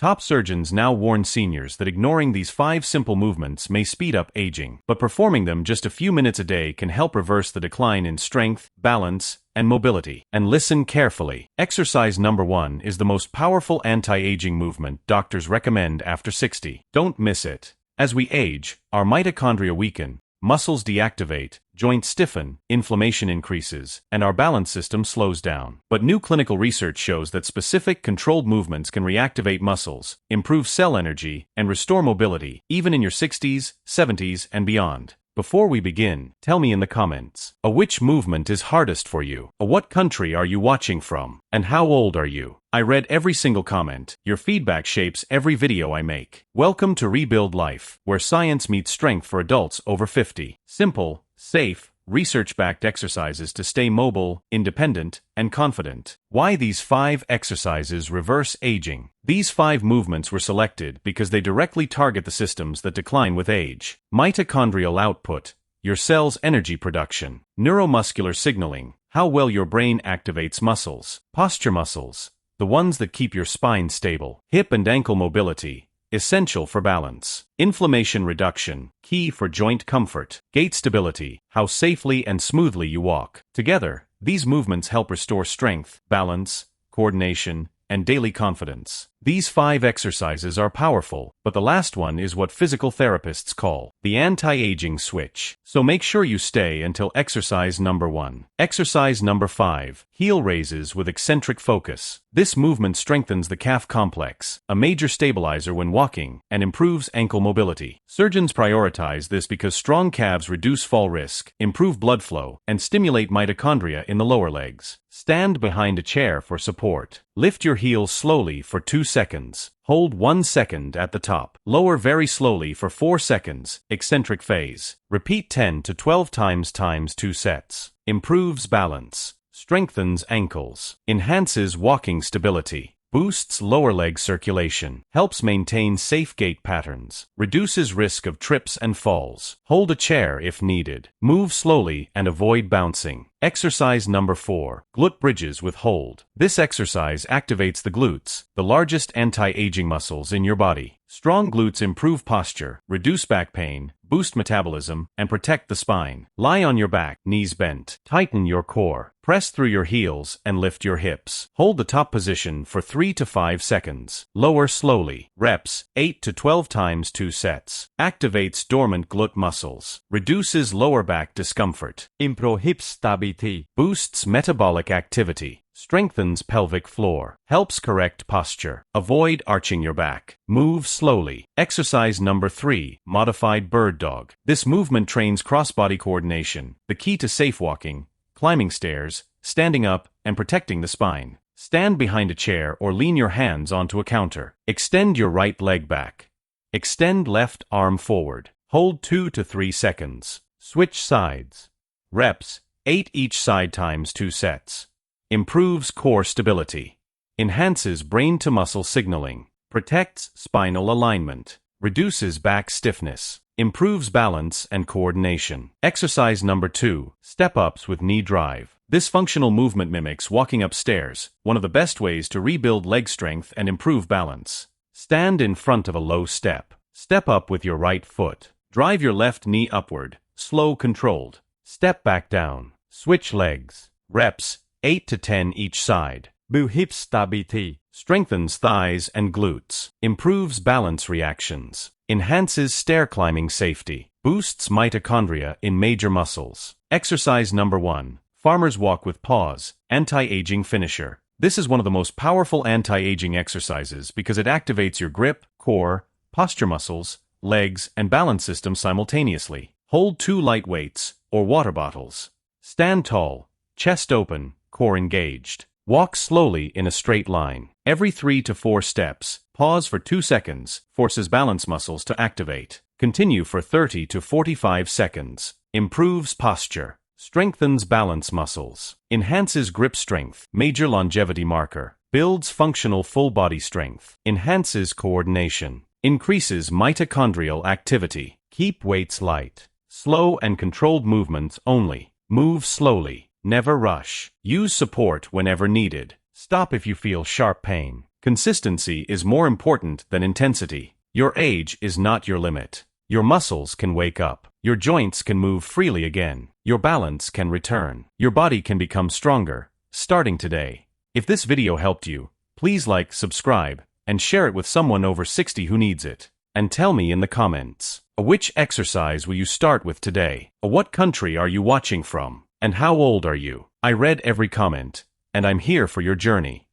Top surgeons now warn seniors that ignoring these 5 simple movements may speed up aging, but performing them just a few minutes a day can help reverse the decline in strength, balance, and mobility. And listen carefully. Exercise number 1 is the most powerful anti-aging movement doctors recommend after 60. Don't miss it. As we age, our mitochondria weaken, muscles deactivate, joints stiffen, inflammation increases, and our balance system slows down. But new clinical research shows that specific, controlled movements can reactivate muscles, improve cell energy, and restore mobility, even in your 60s, 70s, and beyond. Before we begin, tell me in the comments, which movement is hardest for you? What country are you watching from? And how old are you? I read every single comment. Your feedback shapes every video I make. Welcome to Rebuild Life, where science meets strength for adults over 50. Simple, safe, research-backed exercises to stay mobile, independent, and confident. Why these 5 exercises reverse aging? These 5 movements were selected because they directly target the systems that decline with age. Mitochondrial output, your cell's energy production. Neuromuscular signaling, how well your brain activates muscles. Posture muscles, the ones that keep your spine stable. Hip and ankle mobility, essential for balance. Inflammation reduction, key for joint comfort. Gait stability, how safely and smoothly you walk. Together, these movements help restore strength, balance, coordination, and daily confidence. These 5 exercises are powerful, but the last one is what physical therapists call the anti-aging switch. So make sure you stay until exercise number 1. Exercise number 5, heel raises with eccentric focus. This movement strengthens the calf complex, a major stabilizer when walking, and improves ankle mobility. Surgeons prioritize this because strong calves reduce fall risk, improve blood flow, and stimulate mitochondria in the lower legs. Stand behind a chair for support. Lift your heels slowly for 2 seconds. Hold 1 second at the top. Lower very slowly for 4 seconds. Eccentric phase. Repeat 10 to 12 times 2 sets. Improves balance. Strengthens ankles. Enhances walking stability. Boosts lower leg circulation. Helps maintain safe gait patterns. Reduces risk of trips and falls. Hold a chair if needed. Move slowly and avoid bouncing. Exercise number 4, glute bridges with hold. This exercise activates the glutes, the largest anti-aging muscles in your body. Strong glutes improve posture, reduce back pain, boost metabolism, and protect the spine. Lie on your back, knees bent. Tighten your core. Press through your heels and lift your hips. Hold the top position for 3 to 5 seconds. Lower slowly. Reps, 8 to 12 times 2 sets. Activates dormant glute muscles. Reduces lower back discomfort. Improves hip stability. Boosts metabolic activity. Strengthens pelvic floor. Helps correct posture. Avoid arching your back. Move slowly. Exercise number 3, modified bird dog. This movement trains cross-body coordination, the key to safe walking, climbing stairs, standing up, and protecting the spine. Stand behind a chair or lean your hands onto a counter. Extend your right leg back. Extend left arm forward. Hold 2 to 3 seconds. Switch sides. Reps, 8 each side times 2 sets. Improves core stability. Enhances brain-to-muscle signaling. Protects spinal alignment. Reduces back stiffness. Improves balance and coordination. Exercise number 2, step-ups with knee drive. This functional movement mimics walking upstairs, one of the best ways to rebuild leg strength and improve balance. Stand in front of a low step. Step up with your right foot. Drive your left knee upward, slow controlled. Step back down. Switch legs. Reps, 8 to 10 each side. Builds hip stability. Strengthens thighs and glutes. Improves balance reactions. Enhances stair climbing safety. Boosts mitochondria in major muscles. Exercise number 1, farmer's walk with pause, anti-aging finisher. This is one of the most powerful anti-aging exercises because it activates your grip, core, posture muscles, legs, and balance system simultaneously. Hold 2 light weights or water bottles. Stand tall, chest open, core engaged. Walk slowly in a straight line. Every 3 to 4 steps, pause for 2 seconds, forces balance muscles to activate. Continue for 30 to 45 seconds. Improves posture. Strengthens balance muscles. Enhances grip strength, major longevity marker. Builds functional full body strength. Enhances coordination. Increases mitochondrial activity. Keep weights light. Slow and controlled movements only. Move slowly. Never rush. Use support whenever needed. Stop if you feel sharp pain. Consistency is more important than intensity. Your age is not your limit. Your muscles can wake up. Your joints can move freely again. Your balance can return. Your body can become stronger, starting today. If this video helped you, please like, subscribe, and share it with someone over 60 who needs it. And tell me in the comments, which exercise will you start with today? What country are you watching from? And how old are you? I read every comment, and I'm here for your journey.